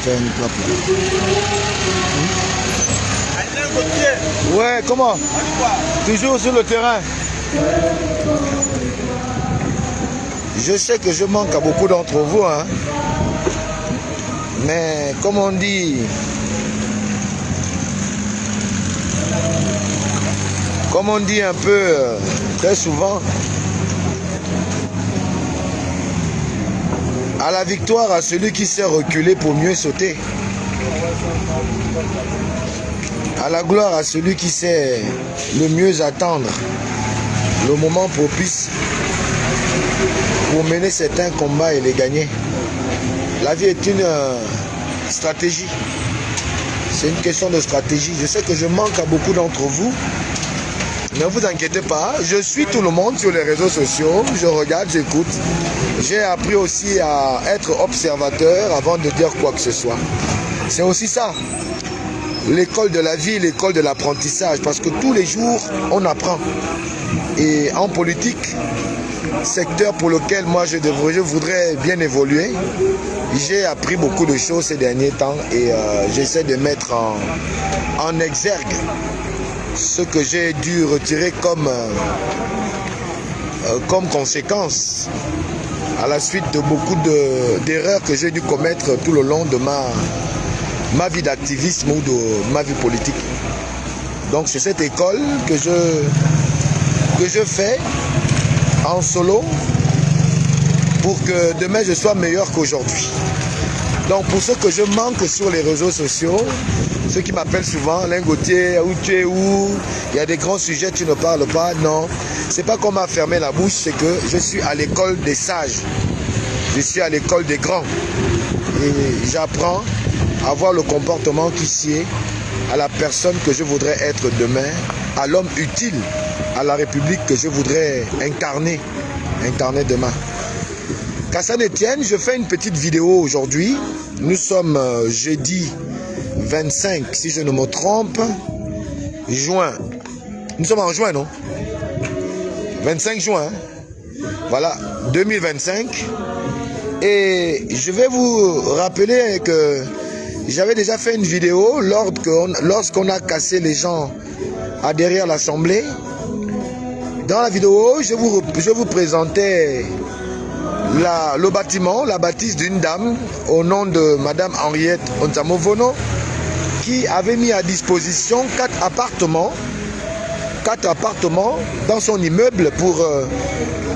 faire une trappe là. Ouais, comment? Toujours sur le terrain. Je sais que je manque à beaucoup d'entre vous, hein. Mais comme on dit, un peu très souvent, à la victoire à celui qui sait reculer pour mieux sauter. À la gloire à celui qui sait le mieux attendre le moment propice pour mener certains combats et les gagner. La vie est une stratégie. C'est une question de stratégie. Je sais que je manque à beaucoup d'entre vous. Ne vous inquiétez pas, je suis tout le monde sur les réseaux sociaux, je regarde, j'écoute. J'ai appris aussi à être observateur avant de dire quoi que ce soit. C'est aussi ça, l'école de la vie, l'école de l'apprentissage, parce que tous les jours, on apprend. Et en politique, secteur pour lequel moi je voudrais bien évoluer, j'ai appris beaucoup de choses ces derniers temps et j'essaie de mettre en exergue ce que j'ai dû retirer comme conséquence à la suite de beaucoup d'erreurs que j'ai dû commettre tout le long de ma vie d'activisme ou de ma vie politique. Donc c'est cette école que je fais en solo pour que demain je sois meilleur qu'aujourd'hui. Donc pour ceux que je manque sur les réseaux sociaux, ceux qui m'appellent souvent, Lingotier, où tu es où? Il y a des grands sujets, tu ne parles pas. Non, c'est pas qu'on m'a fermé la bouche, c'est que je suis à l'école des sages. Je suis à l'école des grands. Et j'apprends à voir le comportement qui sied à la personne que je voudrais être demain, à l'homme utile, à la République que je voudrais incarner demain. Kassan Etienne, je fais une petite vidéo aujourd'hui. Nous sommes jeudi 25, si je ne me trompe, juin. Nous sommes en juin, non? 25 juin, voilà, 2025. Et je vais vous rappeler que j'avais déjà fait une vidéo lorsqu'on a cassé les gens à derrière l'Assemblée. Dans la vidéo, je vous présentais le bâtiment, la bâtisse d'une dame au nom de Madame Henriette Ontamovono qui avait mis à disposition 4 appartements dans son immeuble pour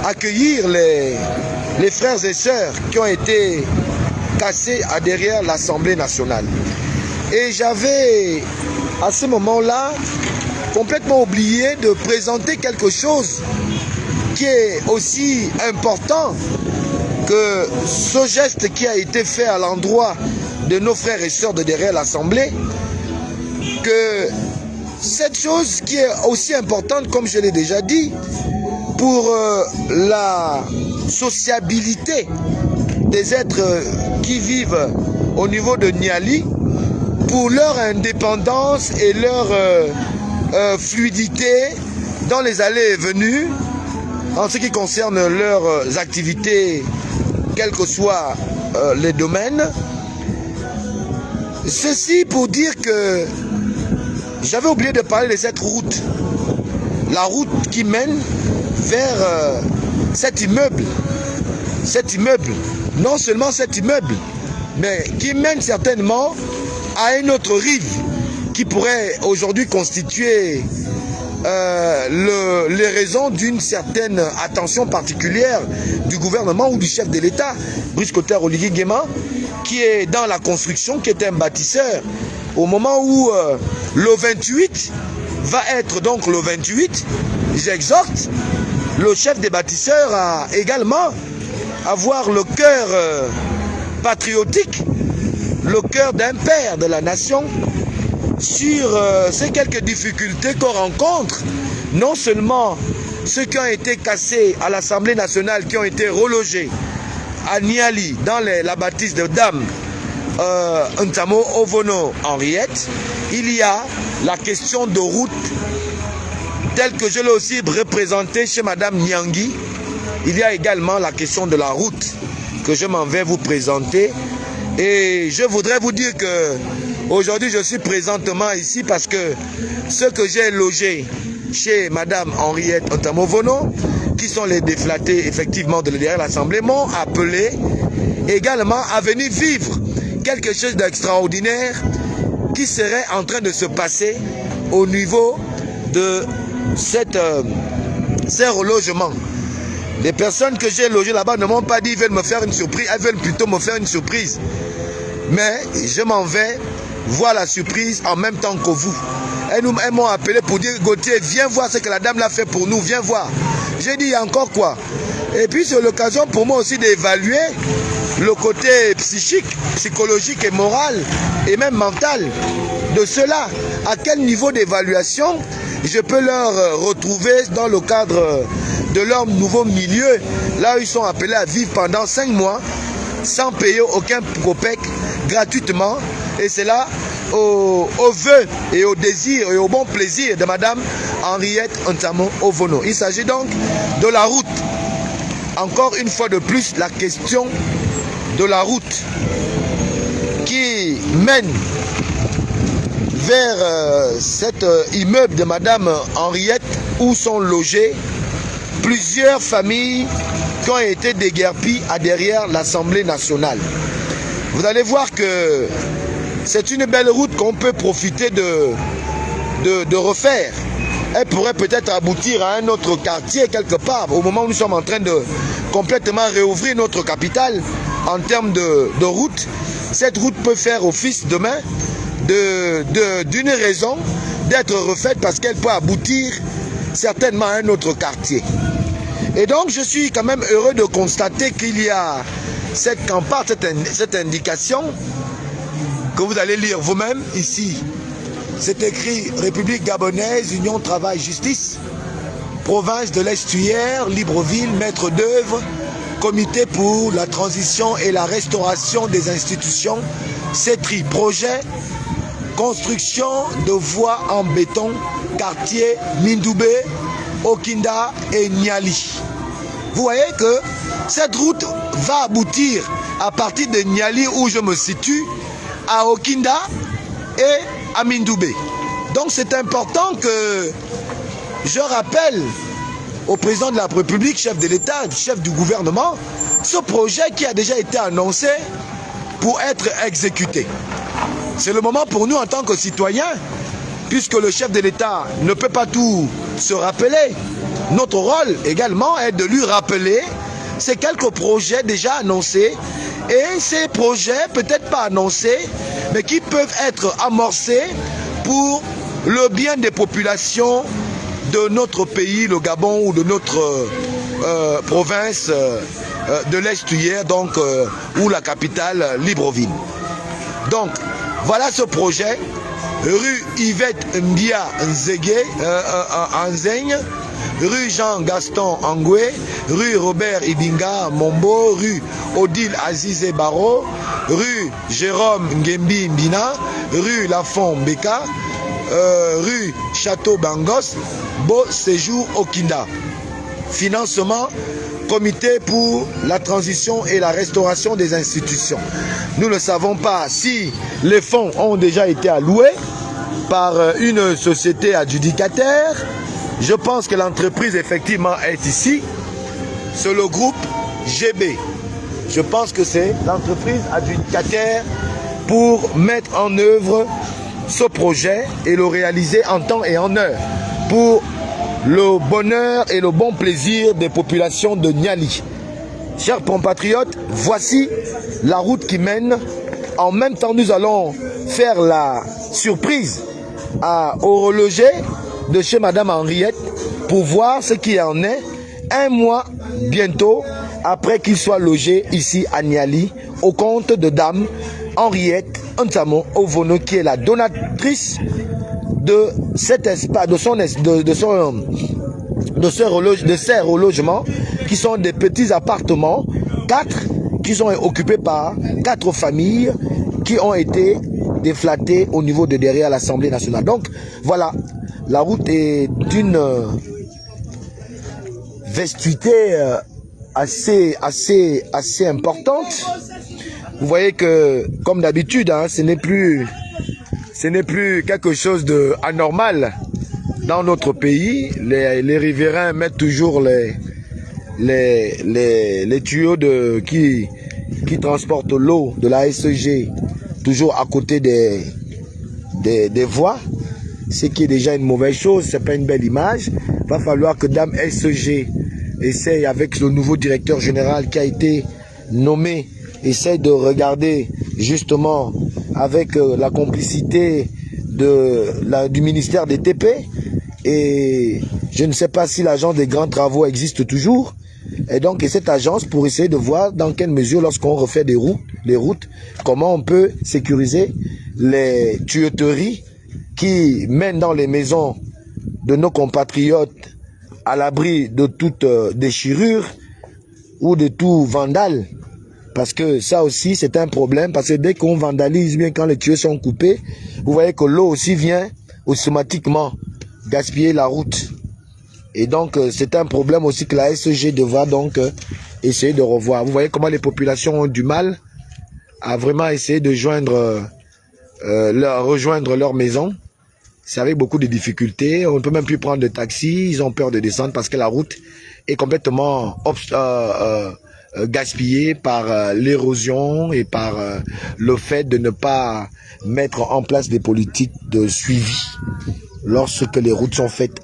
accueillir les frères et sœurs qui ont été cassés à derrière l'Assemblée nationale. Et j'avais à ce moment-là complètement oublié de présenter quelque chose qui est aussi important que ce geste qui a été fait à l'endroit de nos frères et sœurs de derrière l'Assemblée, que cette chose qui est aussi importante, comme je l'ai déjà dit, pour la sociabilité des êtres qui vivent au niveau de Niali, pour leur indépendance et leur fluidité dans les allées et venues, en ce qui concerne leurs activités, quels que soient les domaines. Ceci pour dire que j'avais oublié de parler de cette route. La route qui mène vers cet immeuble. Cet immeuble. Non seulement cet immeuble, mais qui mène certainement à une autre rive qui pourrait aujourd'hui constituer les raisons d'une certaine attention particulière du gouvernement ou du chef de l'État, Brice Clotaire Oligui Nguema, qui est dans la construction, qui est un bâtisseur. Au moment où le 28 va être donc le 28, j'exhorte le chef des bâtisseurs à également avoir le cœur patriotique, le cœur d'un père de la nation, sur ces quelques difficultés qu'on rencontre, non seulement ceux qui ont été cassés à l'Assemblée nationale, qui ont été relogés à Niali, dans la bâtisse de Dame Ontamovono Henriette, il y a la question de route, telle que je l'ai aussi représentée chez Madame Nyangui. Il y a également la question de la route que je m'en vais vous présenter Et je voudrais vous dire que aujourd'hui je suis présentement ici parce que ceux que j'ai logés chez Madame Henriette Ntamu-Ovono, qui sont les déflatés effectivement de derrière l'Assemblée, m'ont appelé également à venir vivre quelque chose d'extraordinaire qui serait en train de se passer au niveau de ces relogements. Les personnes que j'ai logées là-bas ne m'ont pas dit qu'ils veulent me faire une surprise, elles veulent plutôt me faire une surprise. Mais je m'en vais voir la surprise en même temps que vous. Elles m'ont appelé pour dire, Gauthier, viens voir ce que la dame l'a fait pour nous, viens voir. J'ai dit, il y a encore quoi? Et puis c'est l'occasion pour moi aussi d'évaluer le côté psychique, psychologique et moral et même mental de cela. À quel niveau d'évaluation je peux leur retrouver dans le cadre de leur nouveau milieu, là où ils sont appelés à vivre pendant 5 mois sans payer aucun copec, gratuitement. Et c'est là au vœu et au désir et au bon plaisir de Madame Henriette Ntamu-Ovono. Il s'agit donc de la route. Encore une fois de plus, la question de la route qui mène vers cet immeuble de Madame Henriette où sont logées plusieurs familles qui ont été déguerpies à derrière l'Assemblée nationale. Vous allez voir que c'est une belle route qu'on peut profiter de refaire. Elle pourrait peut-être aboutir à un autre quartier quelque part, au moment où nous sommes en train de complètement réouvrir notre capitale en termes de route. Cette route peut faire office demain d'une raison d'être refaite parce qu'elle peut aboutir certainement à un autre quartier. Et donc je suis quand même heureux de constater qu'il y a cette campagne, cette indication que vous allez lire vous-même ici. C'est écrit République gabonaise, Union Travail Justice, province de l'Estuaire, Libreville, maître d'œuvre, comité pour la transition et la restauration des institutions, CETRI, projet, construction de voies en béton, quartier Mindoubé, Okinda et Niali. Vous voyez que cette route va aboutir à partir de Niali où je me situe, à Okinda et à Mindoubé. Donc c'est important que je rappelle au président de la République, chef de l'État, chef du gouvernement, ce projet qui a déjà été annoncé pour être exécuté. C'est le moment pour nous en tant que citoyens, puisque le chef de l'État ne peut pas tout se rappeler. Notre rôle également est de lui rappeler ces quelques projets déjà annoncés et ces projets peut-être pas annoncés, mais qui peuvent être amorcés pour le bien des populations de notre pays, le Gabon, ou de notre province de l'Estuaire, donc ou la capitale Libreville. Donc voilà ce projet. Rue Yvette Mbia Nzege, Anzeigne, rue Jean-Gaston Angoué, rue Robert Ibinga Mombo, rue Odile Azizé Baro, rue Jérôme Ngembi Mbina, rue Lafont Beka, rue Château Bangos, Beau Séjour Okinda. Financement, comité pour la transition et la restauration des institutions. Nous ne savons pas si les fonds ont déjà été alloués par une société adjudicataire. Je pense que l'entreprise effectivement est ici. C'est le groupe GB. Je pense que c'est l'entreprise adjudicataire pour mettre en œuvre ce projet et le réaliser en temps et en heure pour le bonheur et le bon plaisir des populations de Niali. Chers compatriotes, voici la route qui mène. En même temps, nous allons faire la surprise au relogé de chez Madame Henriette pour voir ce qu'il en est un mois bientôt après qu'il soit logé ici à Niali au compte de Dame Henriette Ntamu-Ovono qui est la donatrice de cet espace, de ces relogements qui sont des petits appartements, 4 qui sont occupés par 4 familles qui ont été déflatées au niveau de derrière l'Assemblée nationale. Donc voilà, la route est d'une vestuité assez importante Vous voyez que, comme d'habitude, hein, ce n'est plus quelque chose d'anormal. Dans notre pays, les riverains mettent toujours les tuyaux qui transportent l'eau de la SG toujours à côté des voies, ce qui est déjà une mauvaise chose, c'est pas une belle image. Il va falloir que Dame SG essaye, avec le nouveau directeur général qui a été nommé, essaye de regarder justement avec la complicité du ministère des TP. Et je ne sais pas si l'agence des grands travaux existe toujours. Et donc, cette agence pour essayer de voir dans quelle mesure, lorsqu'on refait les routes, comment on peut sécuriser les tuyauteries qui mènent dans les maisons de nos compatriotes à l'abri de toute déchirure ou de tout vandale. Parce que ça aussi, c'est un problème. Parce que dès qu'on vandalise, bien quand les tuyaux sont coupés, vous voyez que l'eau aussi vient automatiquement gaspiller la route. Et donc, c'est un problème aussi que la SG devra donc essayer de revoir. Vous voyez comment les populations ont du mal à vraiment essayer de rejoindre leur maison. C'est avec beaucoup de difficultés. On ne peut même plus prendre de taxi. Ils ont peur de descendre parce que la route est complètement gaspillée par l'érosion et par le fait de ne pas mettre en place des politiques de suivi. Lorsque les routes sont faites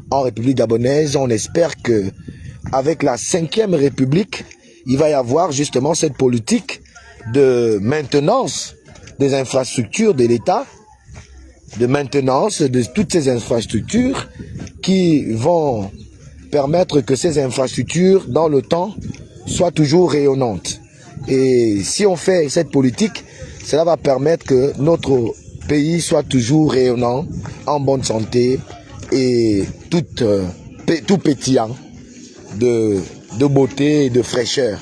en République gabonaise, on espère que avec la 5e République, il va y avoir justement cette politique de maintenance des infrastructures de l'État, de maintenance de toutes ces infrastructures qui vont permettre que ces infrastructures, dans le temps, soient toujours rayonnantes. Et si on fait cette politique, cela va permettre que notre pays soit toujours rayonnant, en bonne santé et tout pétillant de beauté et de fraîcheur.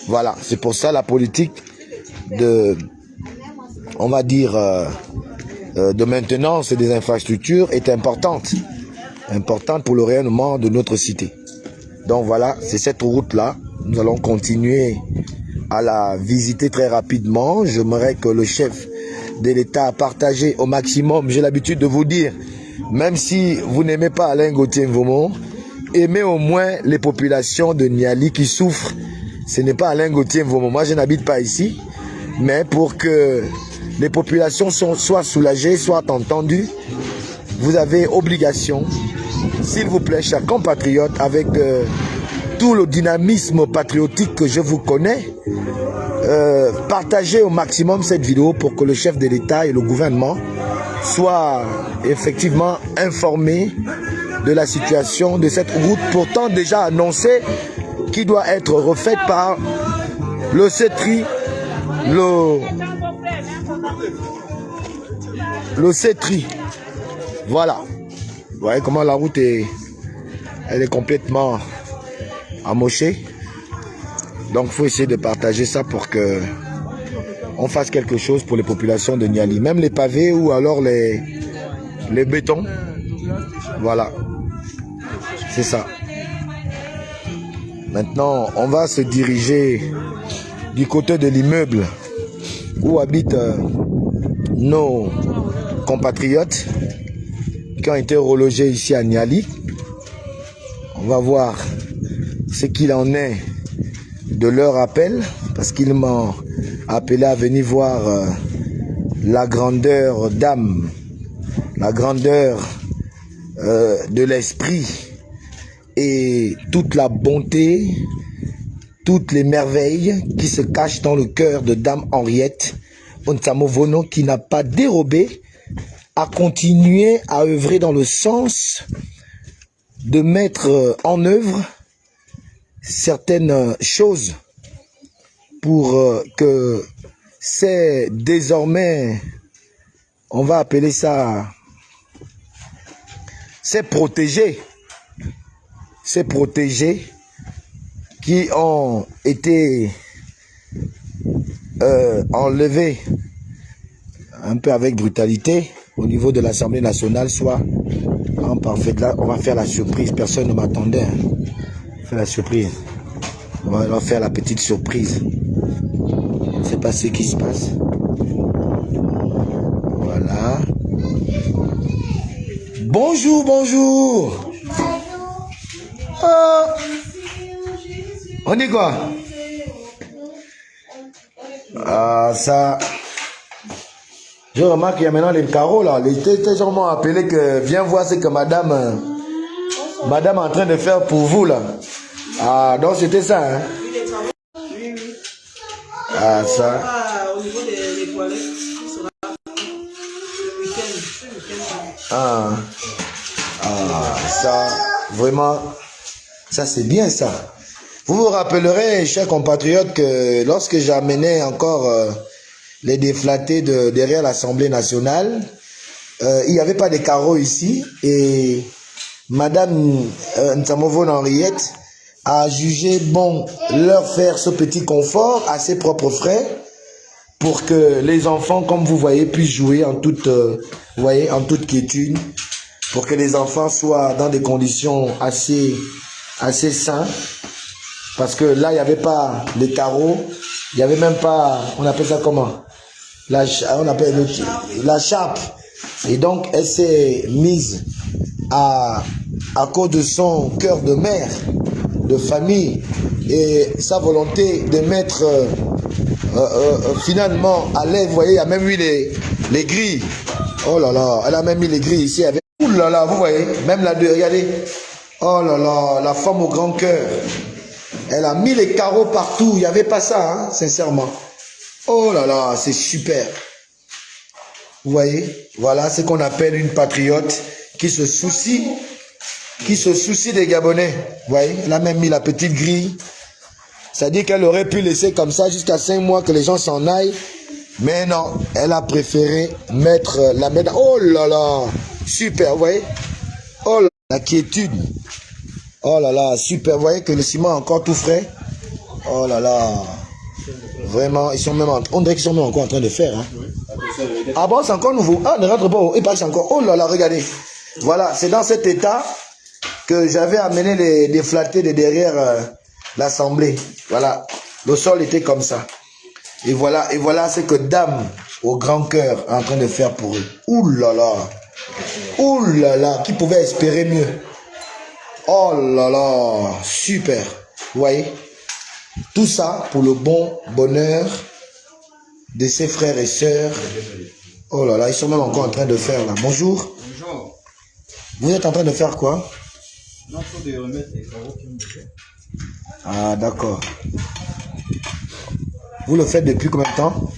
Voilà, c'est pour ça la politique on va dire, de maintenance des infrastructures est importante pour le rayonnement de notre cité. Donc voilà, c'est cette route-là. Nous allons continuer à la visiter très rapidement. J'aimerais que le chef de l'État partage au maximum, j'ai l'habitude de vous dire, même si vous n'aimez pas Alain Gauthier Mvomo, aimez au moins les populations de Niali qui souffrent. Ce n'est pas Alain Gauthier Mvomo. Moi, je n'habite pas ici, mais pour que les populations soient soulagées, soient entendues, vous avez obligation, s'il vous plaît, chers compatriotes, avec tout le dynamisme patriotique que je vous connais, partagez au maximum cette vidéo pour que le chef de l'État et le gouvernement soient effectivement informés de la situation de cette route pourtant déjà annoncée, qui doit être refaite par le CETRI, le CETRI. Voilà. Vous voyez comment la route elle est complètement amochée. Donc il faut essayer de partager ça pour que on fasse quelque chose pour les populations de Niali. Même les pavés ou alors les bétons. Voilà. C'est ça. Maintenant, on va se diriger du côté de l'immeuble où habitent nos compatriotes qui ont été relogés ici à Niali. On va voir ce qu'il en est de leur appel, parce qu'ils m'ont appelé à venir voir la grandeur d'âme, la grandeur de l'esprit et toute la bonté, toutes les merveilles qui se cachent dans le cœur de Dame Henriette Ontsamovono, qui n'a pas dérobé à continuer à œuvrer dans le sens de mettre en œuvre certaines choses pour que c'est désormais, on va appeler ça, ces protégés qui ont été enlevés un peu avec brutalité au niveau de l'Assemblée nationale, soit en parfait. Là, on va faire la surprise. Personne ne m'attendait. On va faire la surprise. On va leur faire la petite surprise. sais pas ce qui se passe. Voilà. Bonjour, bonjour. Ah. On dit quoi? Ah, ça... Je remarque qu'il y a maintenant les carreaux là. Les gens m'ont appelé que viens voir ce que madame est en train de faire pour vous là. Ah, donc c'était ça, hein? Ah, ça. Au niveau des toilettes, le week-end. Ah, ça, vraiment, ça c'est bien ça. Vous vous rappellerez, chers compatriotes, que lorsque j'amenais encore les déflatés derrière l'Assemblée nationale, il n'y avait pas de carreaux ici et Madame Nsamovo Henriette a jugé bon leur faire ce petit confort à ses propres frais pour que les enfants, comme vous voyez, puissent jouer en toute, en toute quiétude, pour que les enfants soient dans des conditions assez saines. Parce que là, il n'y avait pas les carreaux, il n'y avait même pas, on appelle ça comment? On appelle la chape. Et donc, elle s'est mise à cause de son cœur de mère, de famille, et sa volonté de mettre finalement à l'aise. Vous voyez, il y a même eu les grilles. Oh là là, elle a même mis les grilles ici. Avec... Ouh là là, vous voyez, même là, regardez. Oh là là, la femme au grand cœur. Elle a mis les carreaux partout. Il n'y avait pas ça, hein, sincèrement. Oh là là, c'est super. Vous voyez, voilà ce qu'on appelle une patriote qui se soucie des Gabonais. Vous voyez, elle a même mis la petite grille. C'est-à-dire qu'elle aurait pu laisser comme ça jusqu'à 5 mois que les gens s'en aillent. Mais non, elle a préféré mettre la médaille. Oh là là, super, vous voyez. Oh là, la quiétude. Oh là là, super. Vous voyez que le ciment est encore tout frais. Oh là là. Vraiment, ils sont même on dirait qu'ils sont même encore en train de faire. Hein. Ah bon, c'est encore nouveau. Ah, ne rentre pas. Il paraît que c'est encore. Oh là là, regardez. Voilà, c'est dans cet état que j'avais amené les déflatés de derrière l'Assemblée. Voilà, le sol était comme ça. Et voilà ce que Dame au grand cœur est en train de faire pour eux. Ouh là là, qui pouvait espérer mieux? Oh là là, super. Vous voyez? Tout ça pour le bon bonheur de ses frères et sœurs. Oh là là, ils sont même encore en train de faire là. Bonjour. Bonjour. Vous êtes en train de faire quoi? Non, il faut de remettre les carreaux qui ont été. Ah d'accord. Vous le faites depuis combien de temps?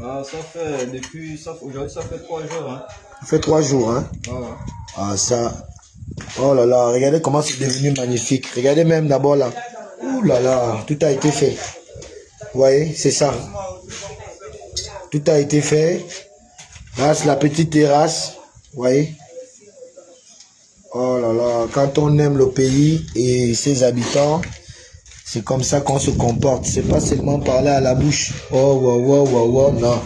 Ah, aujourd'hui ça fait 3 jours. Hein. Ça fait 3 jours, hein? Voilà. Ah ça. Oh là là, regardez comment c'est devenu magnifique. Regardez même d'abord là. Ouh là là, tout a été fait. Vous voyez, c'est ça. Tout a été fait. Là, c'est la petite terrasse. Vous voyez? Oh là là, quand on aime le pays et ses habitants, c'est comme ça qu'on se comporte. C'est pas seulement parler à la bouche. Oh, non.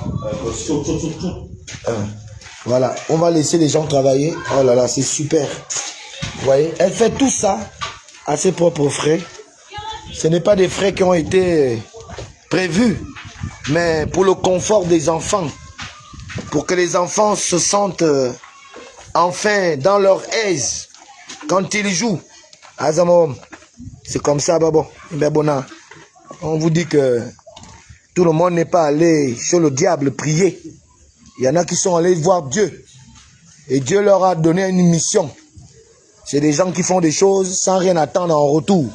Voilà, on va laisser les gens travailler. Oh là là, c'est super. Vous voyez, elle fait tout ça à ses propres frais. Ce n'est pas des frais qui ont été prévus, mais pour le confort des enfants, pour que les enfants se sentent enfin dans leur aise quand ils jouent. Azamom, c'est comme ça, Babo. On vous dit que tout le monde n'est pas allé chez le diable prier. Il y en a qui sont allés voir Dieu. Et Dieu leur a donné une mission. C'est des gens qui font des choses sans rien attendre en retour.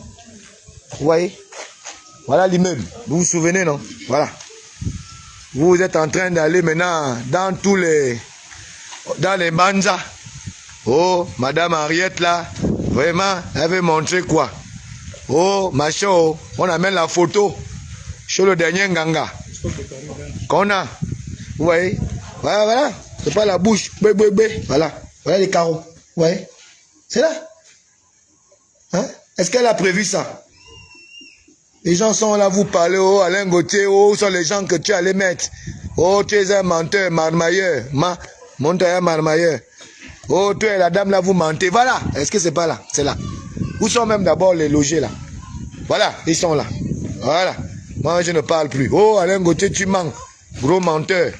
Vous voyez? Voilà l'immeuble. Vous vous souvenez, non? Voilà. Vous êtes en train d'aller maintenant dans les manzas. Oh, Madame Henriette là, vraiment, elle veut montrer quoi? Oh, machin, on amène la photo sur le dernier Nganga. Qu'on a. Vous voyez? Voilà. C'est pas la bouche. Voilà. Voilà les carreaux. Vous voyez? C'est là. Hein? Est-ce qu'elle a prévu ça? Les gens sont là, vous parlez, oh, Alain Gauthier, oh, sont les gens que tu allais mettre. Oh, tu es un menteur, marmailleur. Monteur, marmailleur. Oh, tu es la dame là, vous mentez. Voilà. Est-ce que c'est pas là? C'est là. Où sont même d'abord les logés là? Voilà, ils sont là. Voilà. Moi, je ne parle plus. Oh, Alain Gauthier, tu mens. Gros menteur.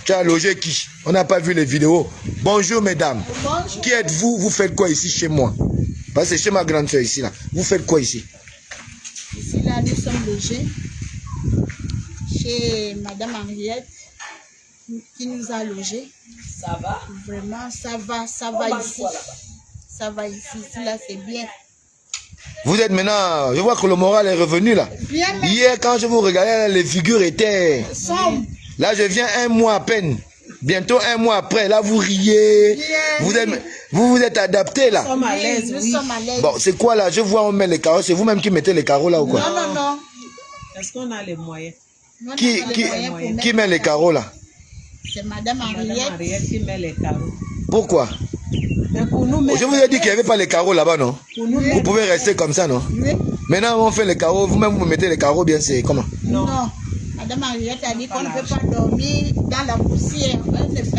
Tu as logé qui? On n'a pas vu les vidéos. Bonjour, mesdames. Bonjour. Qui êtes-vous? Vous faites quoi ici chez moi? Parce que c'est chez ma grande soeur ici, là. Vous faites quoi ici? Ici, là, nous sommes logés chez Madame Henriette qui nous a logés. Ça va? Vraiment, ça va ici. Ça va ici. Ici, là, c'est bien. Vous êtes maintenant... Je vois que le moral est revenu, là. Bien, mais Hier, quand je vous regardais, les figures étaient... sombre. Là, je viens un mois à peine. Bientôt un mois après. Là, vous riez. Bien, Vous êtes adapté, là. Nous sommes à l'aise, Nous oui. sommes à l'aise. Bon, c'est quoi, là? Je vois, on met les carreaux. C'est vous-même qui mettez les carreaux, là, ou quoi? Non. Est-ce qu'on a les moyens? Nous, on Qui, a les qui, moyens pour mettre qui met les carreaux, là? C'est Madame Madame Henriette. Henriette qui met les carreaux. Pourquoi? Mais pour nous mettre... Je vous ai dit qu'il n'y avait pas les carreaux là-bas, non? Pour nous Vous mettre... pouvez rester comme ça, non? Oui. Maintenant, on fait les carreaux. Vous-même, vous mettez les carreaux, bien, c'est comment? Non. Non. Madame Henriette a dit qu'on ne peut pas dormir dans la poussière.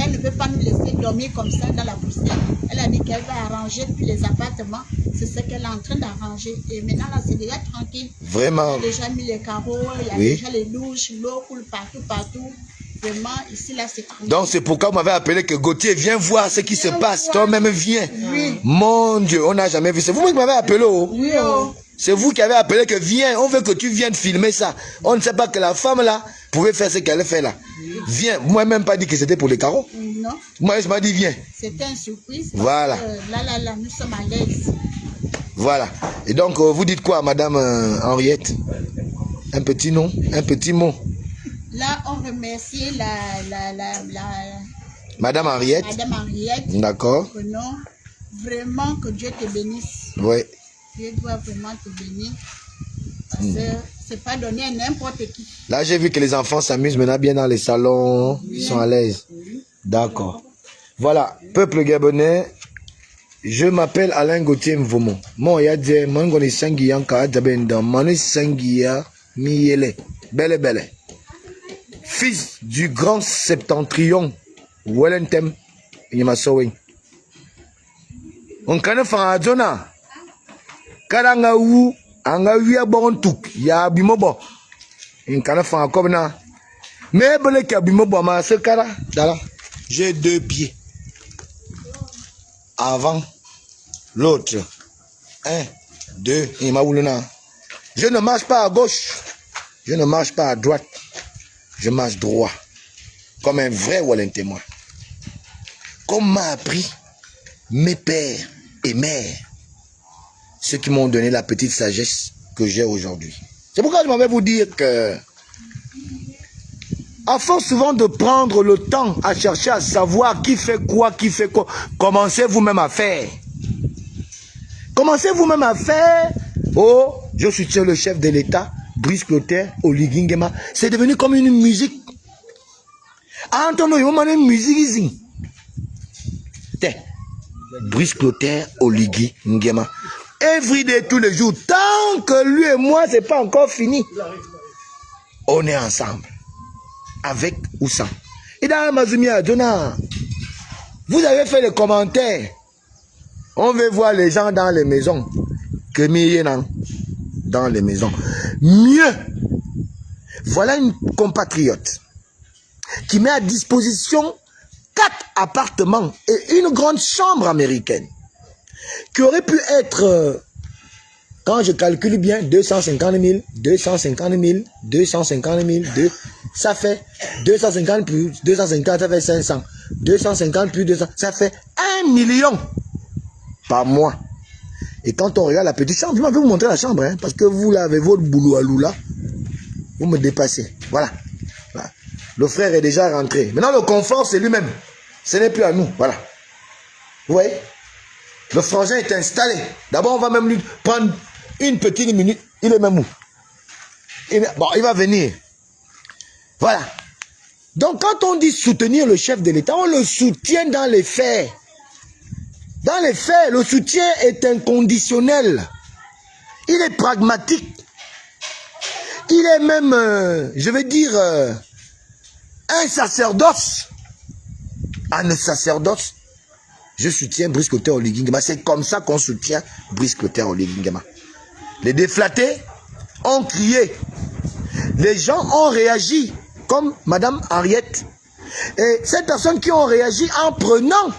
Elle ne peut pas nous laisser dormir comme ça dans la poussière. Elle a dit qu'elle va arranger tous les appartements. C'est ce qu'elle est en train d'arranger. Et maintenant, là, c'est déjà tranquille. Vraiment. Elle a déjà mis les carreaux, il y a Oui. déjà les douches, l'eau coule partout. Vraiment, ici, là, c'est tranquille. Donc, c'est pourquoi vous m'avez appelé que Gauthier, viens voir ce qui se Viens passe. voir. Toi-même, viens. Oui. Mon Dieu, on n'a jamais vu. C'est vous qui m'avez appelé, oh. Oui, oh. C'est vous qui avez appelé que viens. On veut que tu viennes filmer ça. On ne sait pas que la femme, là, pouvait faire ce qu'elle fait, là. Viens. Moi, même pas dit que c'était pour les carreaux. Non, Moi, je m'ai dit, viens. c'était une surprise. Voilà. Là, nous sommes à l'aise. Voilà. Et donc, vous dites quoi, madame Henriette? Un petit nom, un petit mot. Là, on remercie Madame Henriette. Madame Henriette. D'accord. Non, vraiment que Dieu te bénisse. Oui. Dieu doit vraiment te bénir. Parce que c'est pas donné à n'importe qui. Là, j'ai vu que les enfants s'amusent maintenant bien dans les salons. Ils sont à l'aise. D'accord. Voilà. Peuple gabonais, je m'appelle Alain Gauthier Mvomo. Moi, il y a des gens qui sont belle. Fils du grand septentrion, Wellington Yamasowe. On connaît Faradona. Karanga wu, anga wia bontuk, ya bimobo. On connaît Farakobna. Mais bele ki bimobo ma se kara, dala. J'ai 2 pieds. Avant l'autre. 1, 2, et ma ouluna. Je ne marche pas à gauche. Je ne marche pas à droite. Je marche droit. Comme un vrai Wellington. Comme m'a appris mes pères et mères. Ceux qui m'ont donné la petite sagesse que j'ai aujourd'hui. C'est pourquoi je m'avais vous dire que, à force souvent de prendre le temps à chercher à savoir qui fait quoi, commencez vous-même à faire. Commencez vous-même à faire. Oh, je soutiens le chef de l'État, Brice Clotaire, Oligui Nguema. C'est devenu comme une musique. Entendons, il y a une musique ici. Brice Clotaire, Oligui Nguema. Everyday, tous les jours, tant que lui et moi, c'est pas encore fini. On est ensemble. Avec ou sans. Et dans Mazumia, Donna, vous avez fait les commentaires. On veut voir les gens dans les maisons. Que Miyenan dans les maisons. Mieux, voilà une compatriote qui met à disposition 4 appartements et une grande chambre américaine qui aurait pu être, quand je calcule bien, 250 000, 250 000, 250 000, ça fait 250 plus 250, ça fait 500. 250 plus 200, ça fait 1 million par mois. Et quand on regarde la petite chambre, je vais vous montrer la chambre, hein, parce que vous là, avec votre boulot à Lula, vous me dépassez. Voilà. Voilà. Le frère est déjà rentré. Maintenant, le confort, c'est lui-même. Ce n'est plus à nous. Voilà. Vous voyez? Le frangin est installé. D'abord, on va même lui prendre une petite minute. Il est même où? Bon, il va venir. Voilà. Donc, quand on dit soutenir le chef de l'État, on le soutient dans les faits. Dans les faits, le soutien est inconditionnel. Il est pragmatique. Il est même, je vais dire, un sacerdoce. Un sacerdoce. Je soutiens Brice Clotaire Oligui Nguema. C'est comme ça qu'on soutient Brice Clotaire Oligui Nguema. Les déflatés ont crié. les gens ont réagi, comme Madame Henriette. Et ces personnes qui ont réagi en prenant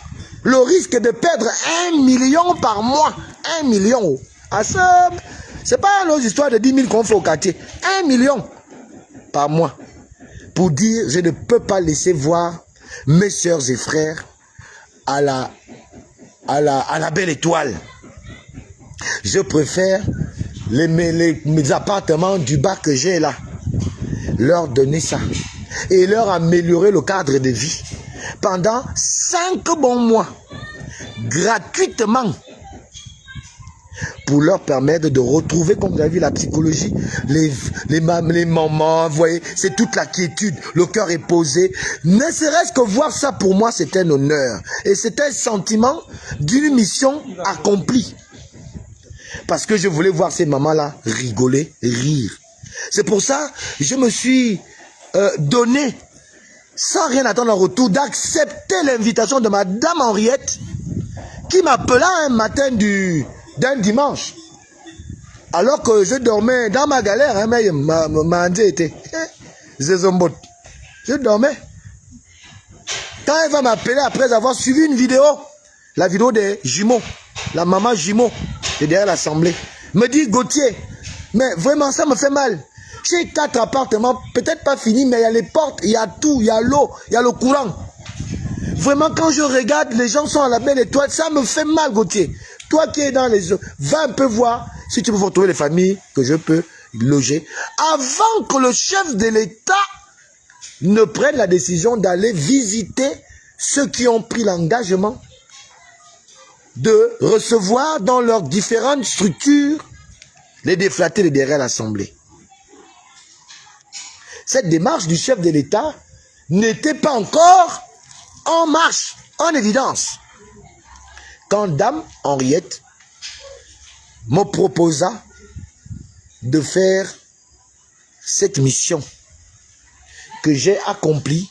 le risque de perdre 1 million par mois. 1 million. Ah, ça, c'est pas une histoire de 10 000 qu'on fait au quartier. 1 million par mois. Pour dire, je ne peux pas laisser voir mes soeurs et frères à la belle étoile. Je préfère mes appartements du bas que j'ai là. Leur donner ça. Et leur améliorer le cadre de vie. Pendant 5 bons mois. Gratuitement. Pour leur permettre de retrouver, comme vous avez vu, la psychologie, les moments, vous voyez, c'est toute la quiétude, le cœur est posé. Ne serait-ce que voir ça, pour moi, c'est un honneur. Et c'est un sentiment d'une mission accomplie. Parce que je voulais voir ces mamans-là rigoler, rire. C'est pour ça que je me suis donné, sans rien attendre en retour, d'accepter l'invitation de Madame Henriette, qui m'appela un matin d'un dimanche. Alors que je dormais dans ma galère, hein, mais ma était. Je dormais. Quand elle va m'appeler après avoir suivi une vidéo, la vidéo des jumeaux, la maman jumeau, est derrière l'assemblée, me dit Gauthier, mais vraiment ça me fait mal. J'ai 4 appartements, peut-être pas finis, mais il y a les portes, il y a tout, il y a l'eau, il y a le courant. Vraiment, quand je regarde, les gens sont à la belle étoile, ça me fait mal, Gauthier. Toi qui es dans les eaux, va un peu voir si tu peux retrouver les familles que je peux loger. Avant que le chef de l'État ne prenne la décision d'aller visiter ceux qui ont pris l'engagement de recevoir dans leurs différentes structures les déflatés de derrière l'Assemblée. Cette démarche du chef de l'État n'était pas encore en marche, en évidence. Quand Dame Henriette me proposa de faire cette mission que j'ai accomplie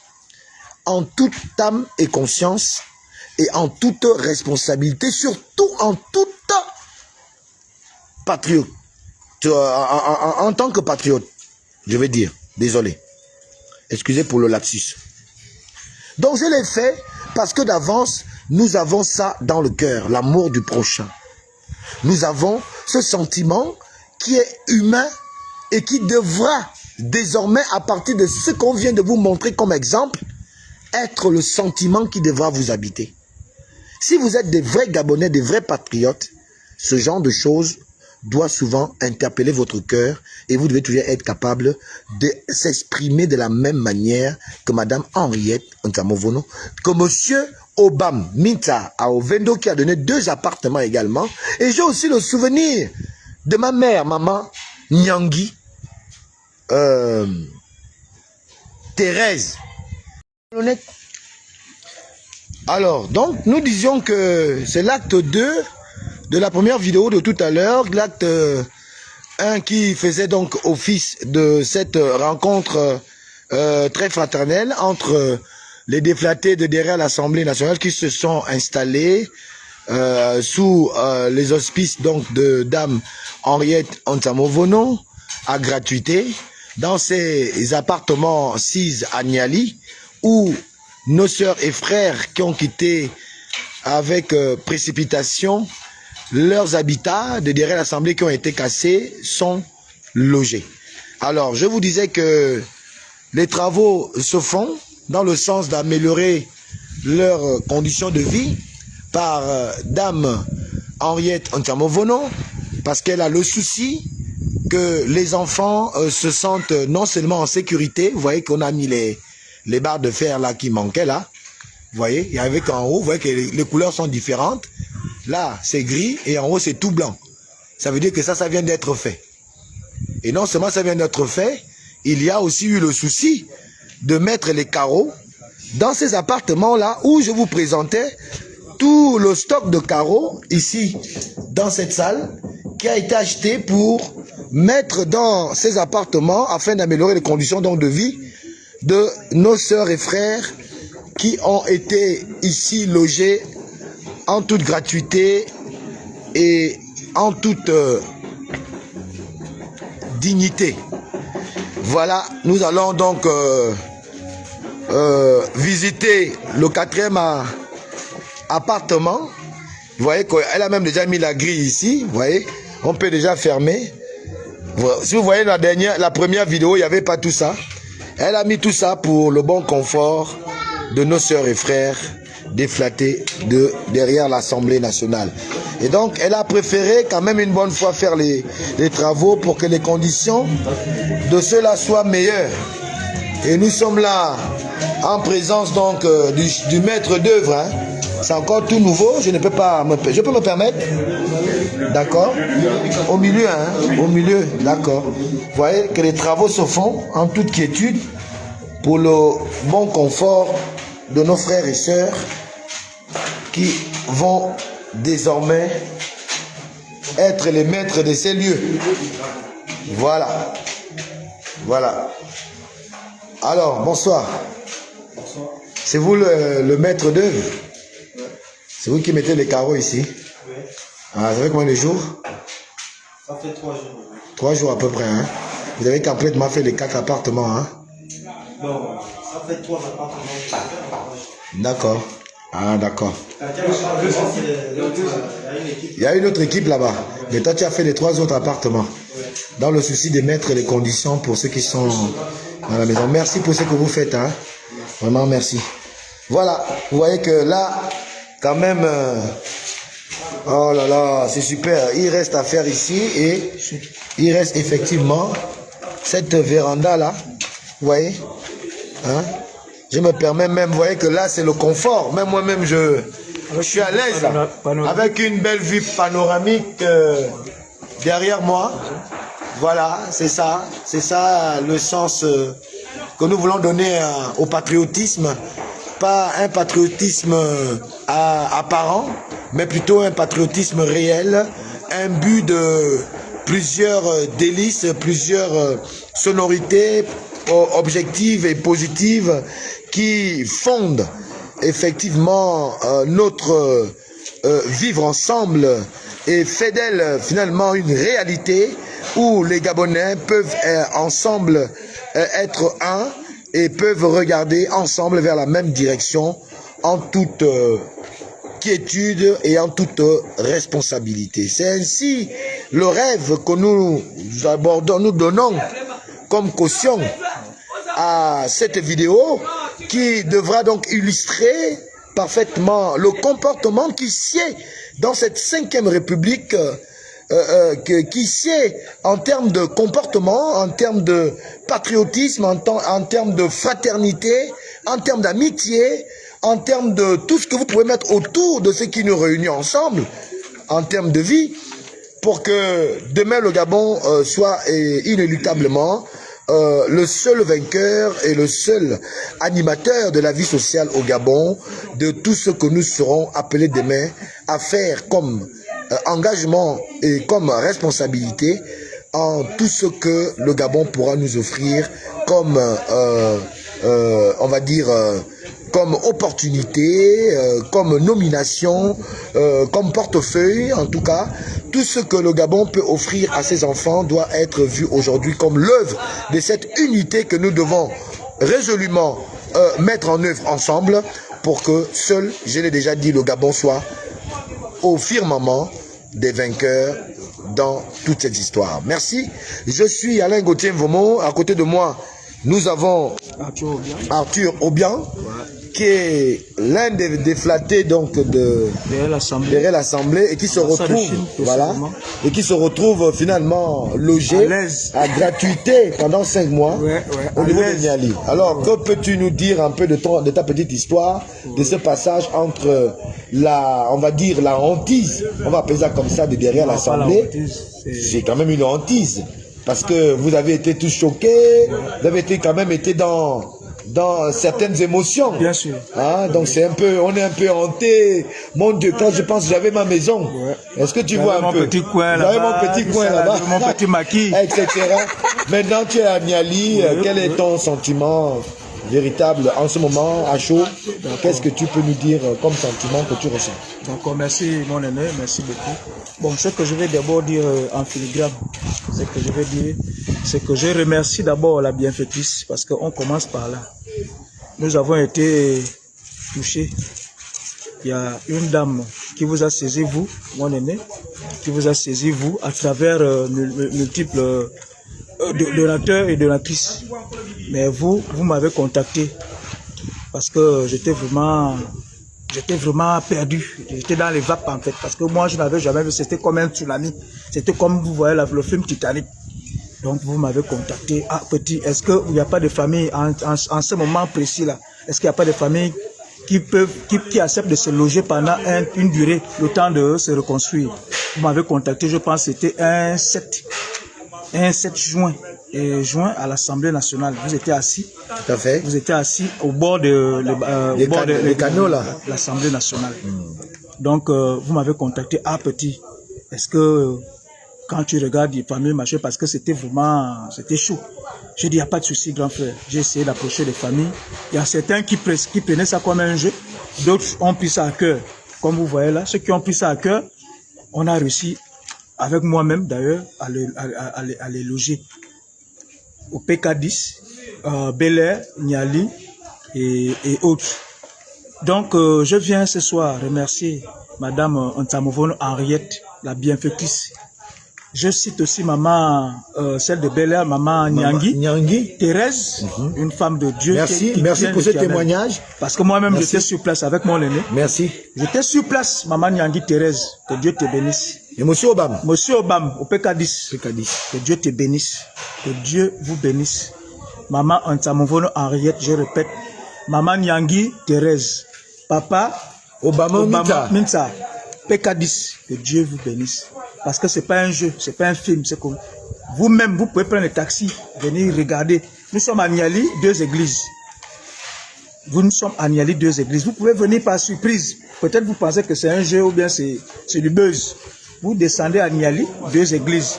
en toute âme et conscience et en toute responsabilité, surtout en toute patriote, en tant que patriote, je vais dire, désolé, excusez pour le lapsus. Donc je l'ai fait parce que d'avance, nous avons ça dans le cœur, l'amour du prochain. Nous avons ce sentiment qui est humain et qui devra désormais, à partir de ce qu'on vient de vous montrer comme exemple, être le sentiment qui devra vous habiter. Si vous êtes des vrais Gabonais, des vrais patriotes, ce genre de choses doit souvent interpeller votre cœur et vous devez toujours être capable de s'exprimer de la même manière que Madame Henriette Ntamovono, que Monsieur Obam Minta à Ovendo qui a donné 2 appartements également. Et j'ai aussi le souvenir de ma mère, maman Nyangi, Thérèse. Alors, donc, nous disions que c'est l'acte 2 de la première vidéo de tout à l'heure, l'acte 1 qui faisait donc office de cette rencontre très fraternelle entre les déflatés de derrière l'Assemblée nationale qui se sont installés sous les auspices donc de Dame Henriette Ntamovono à gratuité dans ces appartements 6 à Niali où nos sœurs et frères qui ont quitté avec précipitation leurs habitats de derrière l'Assemblée qui ont été cassés sont logés. Alors, je vous disais que les travaux se font dans le sens d'améliorer leurs conditions de vie par Dame Henriette Ntamovono parce qu'elle a le souci que les enfants se sentent non seulement en sécurité, vous voyez qu'on a mis les barres de fer là qui manquaient là, vous voyez, et avec en haut, vous voyez que les couleurs sont différentes. Là, c'est gris et en haut, c'est tout blanc. Ça veut dire que ça vient d'être fait. Et non seulement ça vient d'être fait, il y a aussi eu le souci de mettre les carreaux dans ces appartements-là où je vous présentais tout le stock de carreaux ici, dans cette salle, qui a été acheté pour mettre dans ces appartements afin d'améliorer les conditions donc de vie de nos sœurs et frères qui ont été ici logés en toute gratuité et en toute dignité. Voilà, nous allons donc visiter le 4e appartement. Vous voyez qu'elle a même déjà mis la grille ici. Vous voyez, on peut déjà fermer. Si vous voyez la première vidéo, il n'y avait pas tout ça. Elle a mis tout ça pour le bon confort de nos sœurs et frères déflatés derrière l'Assemblée nationale. Et donc, elle a préféré quand même une bonne fois faire les travaux pour que les conditions de cela soient meilleures. Et nous sommes là en présence donc du maître d'œuvre. Hein. C'est encore tout nouveau, je peux me permettre. D'accord. Au milieu, d'accord. Vous voyez que les travaux se font en toute quiétude pour le bon confort de nos frères et sœurs qui vont désormais être les maîtres de ces lieux. Voilà. Voilà. Alors, bonsoir. Bonsoir. C'est vous le maître d'œuvre? Ouais. C'est vous qui mettez les carreaux ici? Oui. Ah, ça fait combien de jours? Ça fait 3 jours. 3 jours à peu près, hein? Vous avez complètement fait les 4 appartements, hein? Non, ça fait 3 appartements. D'accord. Ah, d'accord. Il y a une autre équipe là-bas. Mais toi, tu as fait les 3 autres appartements. Dans le souci de mettre les conditions pour ceux qui sont dans la maison. Merci pour ce que vous faites, hein? Vraiment, merci. Voilà. Vous voyez que là, quand même... oh là là, c'est super. Il reste à faire ici et il reste effectivement cette véranda-là. Vous voyez? Hein? Je me permets même, vous voyez que là, c'est le confort. Même moi-même, je suis à l'aise. Avec une belle vue panoramique derrière moi. Voilà, c'est ça. C'est ça le sens que nous voulons donner au patriotisme. Pas un patriotisme apparent, mais plutôt un patriotisme réel. Un but de plusieurs délices, plusieurs sonorités objectives et positives qui fondent effectivement notre vivre ensemble et fait d'elle finalement une réalité où les Gabonais peuvent ensemble être un et peuvent regarder ensemble vers la même direction en toute quiétude et en toute responsabilité. C'est ainsi le rêve que nous abordons, nous donnons comme caution à cette vidéo qui devra donc illustrer parfaitement le comportement qui sied dans cette 5e République, qui sied en termes de comportement, en termes de patriotisme, en termes de fraternité, en termes d'amitié, en termes de tout ce que vous pouvez mettre autour de ce qui nous réunit ensemble, en termes de vie, pour que demain le Gabon soit inéluctablement le seul vainqueur et le seul animateur de la vie sociale au Gabon, de tout ce que nous serons appelés demain à faire comme engagement et comme responsabilité en tout ce que le Gabon pourra nous offrir comme, on va dire, comme opportunité, comme nomination, comme portefeuille, en tout cas, tout ce que le Gabon peut offrir à ses enfants doit être vu aujourd'hui comme l'œuvre de cette unité que nous devons résolument mettre en œuvre ensemble pour que seul, je l'ai déjà dit, le Gabon soit au firmament des vainqueurs dans toute cette histoire. Merci. Je suis Alain Gauthier Mvomo. À côté de moi, nous avons Arthur Obian, qui est l'un des flattés donc derrière l'Assemblée et qui se retrouve, voilà, et qui se retrouve finalement logé à gratuité pendant 5 mois au niveau de Niali. Alors, que peux-tu nous dire un peu de ta petite histoire, de ce passage entre on va dire la hantise, on va appeler ça comme ça, de derrière l'Assemblée? C'est quand même une hantise. Parce que vous avez été tous choqués, vous avez quand même été dans certaines émotions. Bien sûr. Hein, donc c'est un peu, on est un peu hanté. Mon Dieu, quand je pense que j'avais ma maison, est-ce que tu vois un peu? Petit coin j'avais mon petit coin là-bas, mon petit maquis, etc. Maintenant tu es à Niali, quel est ton sentiment véritable en ce moment à chaud? Qu'est-ce que tu peux nous dire comme sentiment que tu ressens? D'accord, merci mon aîné, merci beaucoup. Bon, ce que je vais d'abord dire en filigrane, c'est que je vais dire c'est que je remercie d'abord la bienfaitrice parce qu'on commence par là. Nous avons été touchés. Il y a une dame qui vous a saisi, vous, mon aîné, qui vous a saisi, vous, à travers multiples donateurs et donatrices. Mais vous m'avez contacté parce que j'étais vraiment perdu. J'étais dans les vapes en fait. Parce que moi, je n'avais jamais vu. C'était comme un tsunami. C'était comme vous voyez le film Titanic. Donc, vous m'avez contacté. Ah, petit, est-ce qu'il n'y a pas de famille en ce moment précis là? Est-ce qu'il n'y a pas de famille qui acceptent de se loger pendant une durée, le temps de se reconstruire? Vous m'avez contacté, je pense que c'était un 7 juin. Et juin à l'Assemblée nationale. Vous étiez assis. Tout à fait. Vous étiez assis au bord de les canaux là. L'Assemblée nationale. Donc vous m'avez contacté. Ah petit, est-ce que quand tu regardes les familles machin, parce que c'était chaud. J'ai dit il n'y a pas de souci grand frère. J'ai essayé d'approcher les familles. Il y a certains qui prenaient ça comme un jeu. D'autres ont pris ça à cœur. Comme vous voyez là, ceux qui ont pris ça à cœur, on a réussi avec moi-même d'ailleurs à les loger au PK10, Bel Air, Niali et autres. Donc, je viens ce soir remercier Madame Ntamovono Henriette, la bienfaitrice. Je cite aussi maman, celle de Bel Air, maman Nyangi, Thérèse, une femme de Dieu. Merci, merci pour ce témoignage. Parce que moi-même, j'étais sur place avec mon aîné. Merci. J'étais sur place, maman Nyangi, Thérèse, que Dieu te bénisse. Et Monsieur Obama. Monsieur Obama, au PK10. Que Dieu te bénisse. Que Dieu vous bénisse. Maman Ntamovono Henriette, je répète. Maman Nyangi, Thérèse. Papa, Obama Minta. PK10. Que Dieu vous bénisse. Parce que c'est pas un jeu, c'est pas un film. C'est comme vous-même, vous pouvez prendre le taxi, venir regarder. Nous sommes à Niali, 2 églises. Nous sommes à Niali, 2 églises. Vous pouvez venir par surprise. Peut-être vous pensez que c'est un jeu ou bien c'est du buzz. Vous descendez à Niali, 2 églises.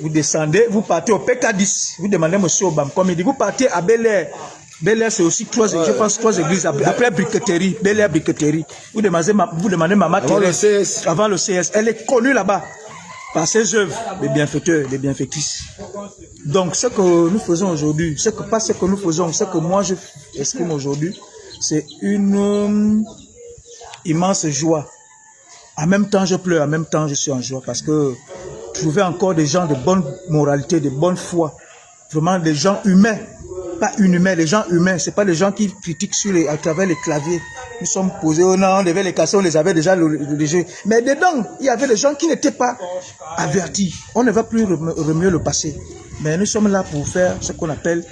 Vous descendez, vous partez au PK10. Vous demandez M. Obama, comme il dit, vous partez à Bel Air. Bel Air, c'est aussi 3 églises. Après Briqueterie, Bel Air Briqueterie. Vous demandez Maman Thérèse. Avant le CS. Elle est connue là-bas par ses œuvres, les bienfaiteurs, les bienfaitrices. Donc, ce que nous faisons aujourd'hui, ce que moi je exprime aujourd'hui, c'est une immense joie. En même temps, je pleure, en même temps, je suis en joie parce que trouver encore des gens de bonne moralité, de bonne foi, vraiment des gens humains, pas inhumains, les gens humains, c'est pas les gens qui critiquent à travers les claviers. Nous sommes posés, oh non, on devait les casser, on les avait déjà le jeu. Mais dedans, il y avait des gens qui n'étaient pas avertis. On ne va plus remuer le passé. Mais nous sommes là pour faire ce qu'on appelle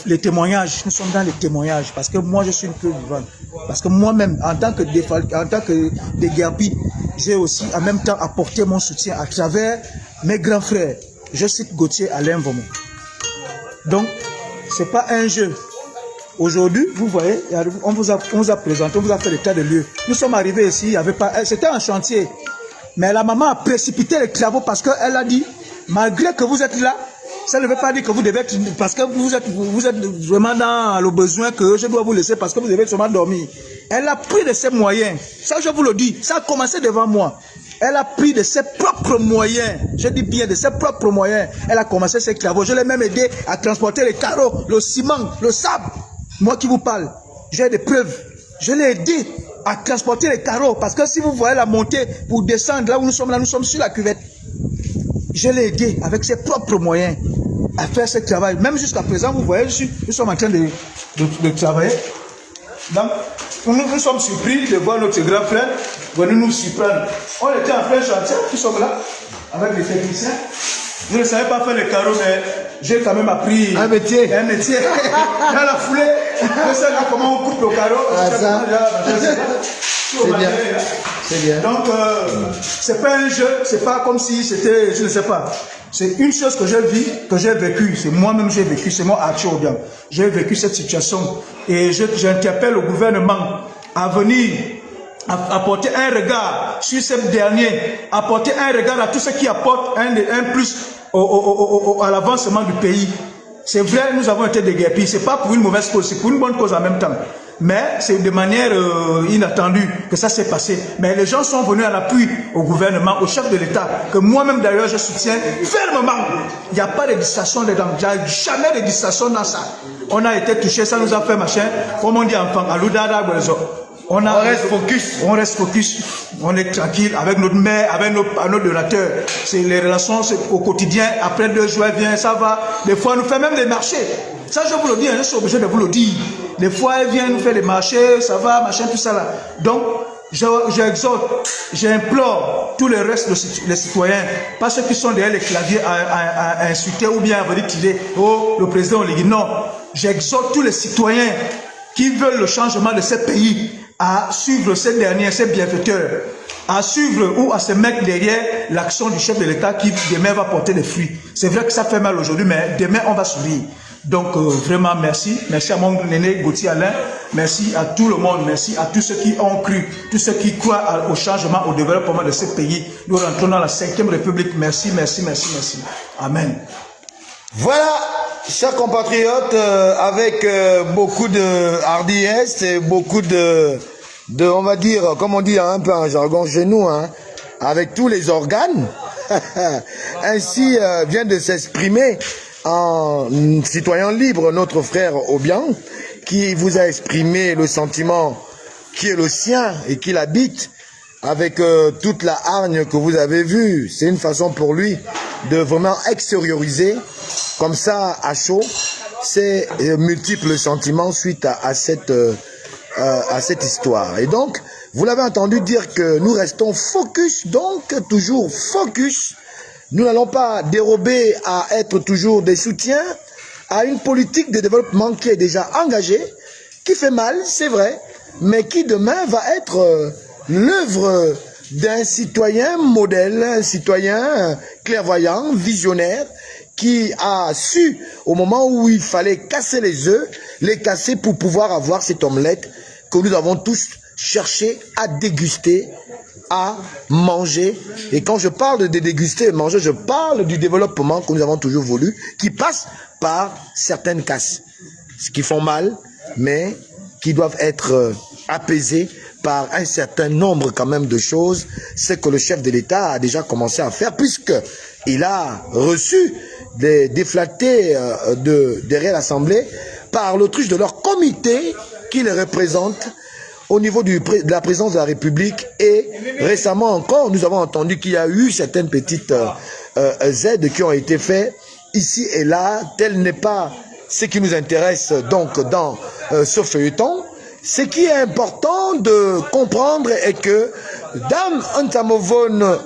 les témoignages. Nous sommes dans les témoignages parce que moi je suis une preuve vivante. Parce que moi-même, en tant que déguerpi, j'ai aussi en même temps apporté mon soutien à travers mes grands frères. Je cite Gauthier Alain Vomon. Donc, c'est pas un jeu. Aujourd'hui, vous voyez, on vous a présenté, on vous a fait l'état de lieu. Nous sommes arrivés ici, il y avait pas, c'était un chantier. Mais la maman a précipité les travaux parce qu'elle a dit, malgré que vous êtes là, ça ne veut pas dire que vous devez être, parce que vous êtes vraiment dans le besoin que je dois vous laisser parce que vous devez seulement dormir. Elle a pris de ses moyens. Ça, je vous le dis, ça a commencé devant moi. Elle a pris de ses propres moyens. Je dis bien de ses propres moyens. Elle a commencé ses travaux. Je l'ai même aidé à transporter les carreaux, le ciment, le sable. Moi qui vous parle, j'ai des preuves. Je l'ai aidé à transporter les carreaux. Parce que si vous voyez la montée pour descendre là où nous sommes sur la cuvette. Je l'ai aidé avec ses propres moyens à faire ce travail. Même jusqu'à présent, vous voyez, nous sommes en train de travailler. Donc, nous sommes surpris de voir notre grand frère venir nous surprendre. On était en plein chantier, nous sommes là, avec les techniciens. Je ne savais pas faire les carreaux, mais j'ai quand même appris un métier. Dans la foulée, je sais comment on coupe le carreau. C'est bien. C'est bien. Donc, c'est pas un jeu, c'est pas comme si c'était, je ne sais pas. C'est une chose que je vis, que j'ai vécu. C'est moi-même j'ai vécu, c'est moi Arthur Obiang. J'ai vécu cette situation et j'interpelle le gouvernement à venir apporter un regard sur ce dernier, apporter un regard à tout ce qui apporte un plus à l'avancement du pays. C'est vrai, nous avons été déguerpis, c'est pas pour une mauvaise cause, c'est pour une bonne cause en même temps. Mais c'est de manière inattendue que ça s'est passé. Mais les gens sont venus à l'appui au gouvernement, au chef de l'État, que moi-même d'ailleurs je soutiens fermement. Il n'y a pas de distraction dedans. Il n'y a jamais de distraction dans ça. On a été touché, ça nous a fait machin. Comme on dit enfant, à l'oudada, on reste focus. On reste focus. On est tranquille avec notre mère, avec nos donateurs. C'est les relations au quotidien. Après 2 jours, elle vient, ça va. Des fois, elle nous fait même des marchés. Ça, je vous le dis, je suis obligé de vous le dire. Des fois, elle vient nous faire des marchés, ça va, machin, tout ça là. Donc, j'exhorte, j'implore tous les restes des citoyens, pas ceux qui sont derrière les claviers à insulter ou bien à venir tirer. Oh, le président, on lui dit non. J'exhorte tous les citoyens qui veulent le changement de ce pays à suivre ces derniers, ces bienfaiteurs, à suivre ou à se mettre derrière l'action du chef de l'État qui demain va porter des fruits. C'est vrai que ça fait mal aujourd'hui, mais demain on va sourire. Donc vraiment merci. Merci à mon aîné Gauthier Alain. Merci à tout le monde. Merci à tous ceux qui ont cru, tous ceux qui croient au changement, au développement de ce pays. Nous rentrons dans la 5e République. Merci, merci, merci, merci. Amen. Voilà, chers compatriotes, avec beaucoup de hardiesse et beaucoup de, on va dire, comme on dit un peu en jargon chez nous, hein, avec tous les organes, ainsi vient de s'exprimer en citoyen libre notre frère Obiang, qui vous a exprimé le sentiment qui est le sien et qui l'habite, avec toute la hargne que vous avez vue. C'est une façon pour lui de vraiment extérioriser comme ça à chaud ces multiples sentiments suite à cette histoire. Et donc, vous l'avez entendu dire que nous restons focus, donc toujours focus. Nous n'allons pas dérober à être toujours des soutiens à une politique de développement qui est déjà engagée, qui fait mal, c'est vrai, mais qui demain va être l'œuvre d'un citoyen modèle, un citoyen clairvoyant, visionnaire, qui a su, au moment où il fallait casser les œufs, les casser pour pouvoir avoir cette omelette que nous avons tous cherché à déguster, à manger. Et quand je parle de déguster et manger, je parle du développement que nous avons toujours voulu, qui passe par certaines casses, ce qui font mal, mais qui doivent être apaisés par un certain nombre quand même de choses, c'est que le chef de l'État a déjà commencé à faire, puisqu'il a reçu des déflatés derrière l'Assemblée par l'autruche de leur comité qui les représente au niveau de la présidence de la République. Et récemment encore, nous avons entendu qu'il y a eu certaines petites aides qui ont été faites ici et là. Tel n'est pas ce qui nous intéresse donc dans ce feuilleton. Ce qui est important de comprendre est que Dame Antamovone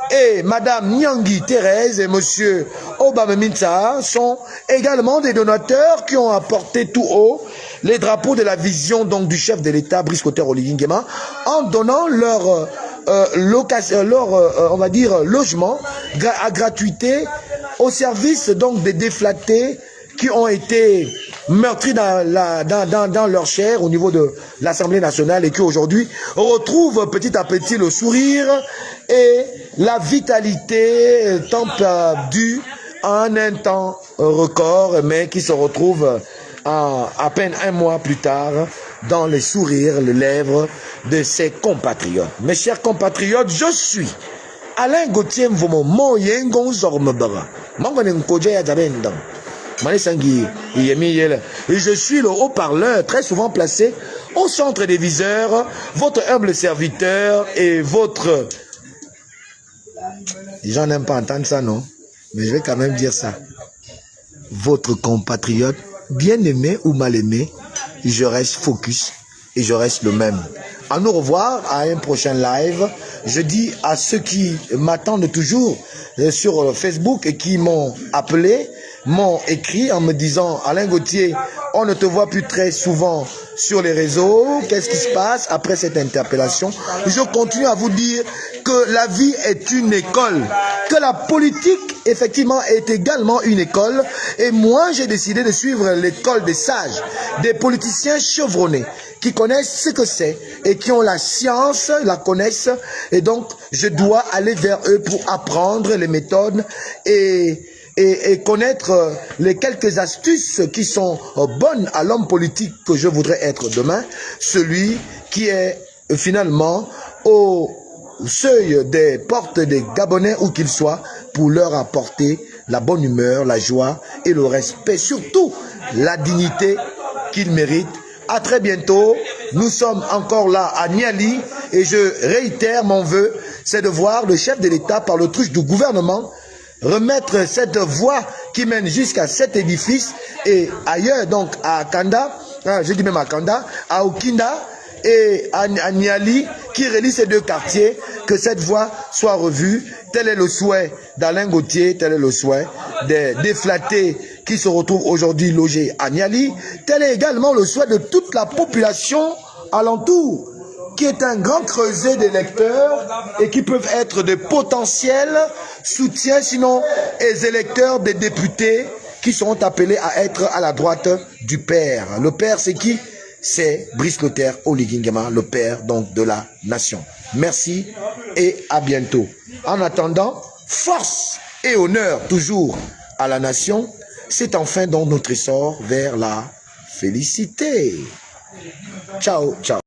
et Madame Nyangi Thérèse et Monsieur Obama Minsa sont également des donateurs qui ont apporté tout haut les drapeaux de la vision donc du chef de l'État, Brice Clotaire Oligui Nguema, en donnant leur on va dire logement à gratuité au service donc des déflatés qui ont été meurtris dans leur chair au niveau de l'Assemblée nationale et qui aujourd'hui retrouvent petit à petit le sourire et la vitalité tant perdue en un temps record, mais qui se retrouvent à peine un mois plus tard dans les sourires, les lèvres de ses compatriotes. Mes chers compatriotes, je suis Alain Gauthier Mvomo, Moyengon Zormebara, Mangonenkoja Yadabendam. Et je suis le haut-parleur très souvent placé au centre des viseurs, votre humble serviteur et votre... Les gens n'aiment pas entendre ça, non? Mais je vais quand même dire ça. Votre compatriote, bien aimé ou mal aimé, je reste focus et je reste le même. À nous revoir à un prochain live. Je dis à ceux qui m'attendent toujours sur Facebook et qui m'ont appelé, m'ont écrit en me disant « Alain Gauthier, on ne te voit plus très souvent sur les réseaux. Qu'est-ce qui se passe après cette interpellation ?» Je continue à vous dire que la vie est une école, que la politique, effectivement, est également une école. Et moi, j'ai décidé de suivre l'école des sages, des politiciens chevronnés, qui connaissent ce que c'est et qui ont la science, la connaissent. Et donc, je dois aller vers eux pour apprendre les méthodes et et connaître les quelques astuces qui sont bonnes à l'homme politique que je voudrais être demain, celui qui est finalement au seuil des portes des Gabonais où qu'ils soient, pour leur apporter la bonne humeur, la joie et le respect, surtout la dignité qu'ils méritent. À très bientôt. Nous sommes encore là à Niali et je réitère mon vœu, c'est de voir le chef de l'État par le truche du gouvernement remettre cette voie qui mène jusqu'à cet édifice et ailleurs, donc à Kanda, je dis même à Kanda, à Okinda et à Niali, qui relie ces deux quartiers, que cette voie soit revue. Tel est le souhait d'Alain Gauthier, tel est le souhait des déflattés qui se retrouvent aujourd'hui logés à Niali. Tel est également le souhait de toute la population alentour, qui est un grand creuset d'électeurs et qui peuvent être de potentiels soutiens, sinon les électeurs des députés qui seront appelés à être à la droite du père. Le père, c'est qui? C'est Brice Lothaire Oligingema, le père donc de la nation. Merci et à bientôt. En attendant, force et honneur toujours à la nation. C'est enfin donc notre essor vers la félicité. Ciao, ciao.